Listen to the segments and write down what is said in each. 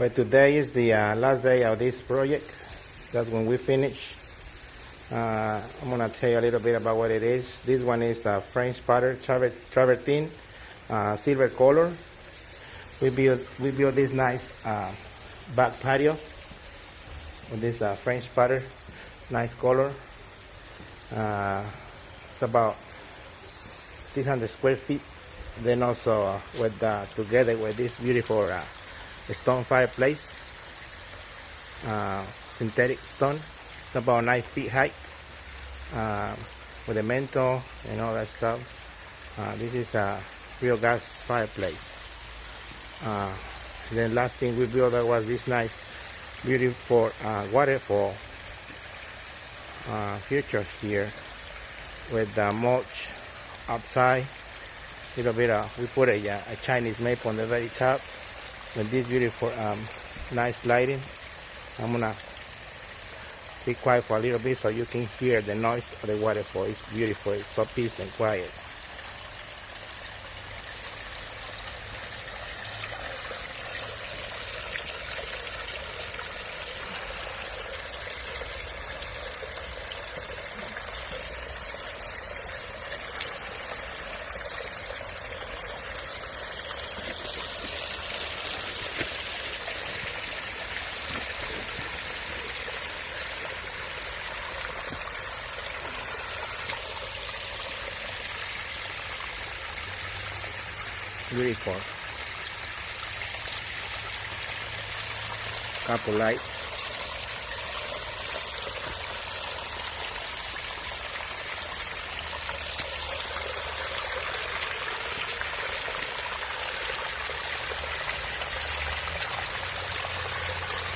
Well, today is the last day of this project. That's when we finish. I'm gonna tell you a little bit about what it is. This one is the French spotter travertine, silver color. We built this nice back patio with this French spotter, nice color. It's about 600 square feet. Then also together with this beautiful stone fireplace, synthetic stone. It's about 9 feet high, with a mantle and all that stuff. This is a real gas fireplace. Then last thing we built was this nice, beautiful waterfall feature here with the mulch outside. Little bit we put a Chinese maple on the very top with this beautiful nice lighting. I'm gonna be quiet for a little bit so you can hear the noise of the waterfall. It's beautiful. It's so peace and quiet. Beautiful. Couple lights.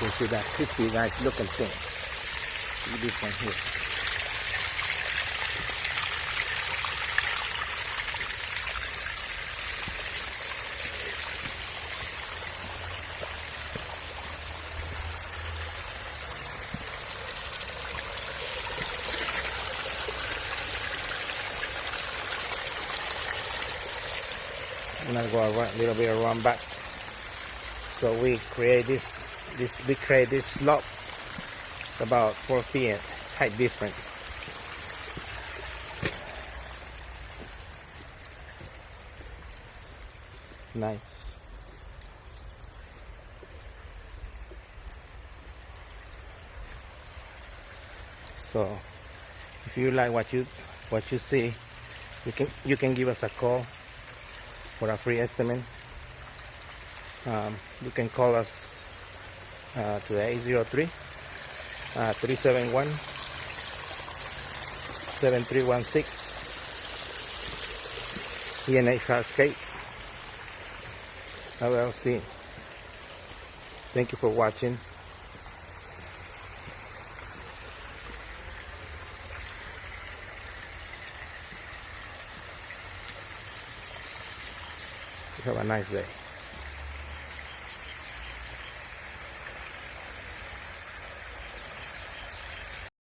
You see that crispy, nice looking thing. Look at this one here. I'm gonna go a little bit around back. So we create this slope. It's about 4 feet height difference. Nice. So if you like what you see, you can give us a call for a free estimate. You can call us to 803-371-7316. Hardscape LLC. Thank you for watching. Have a nice day.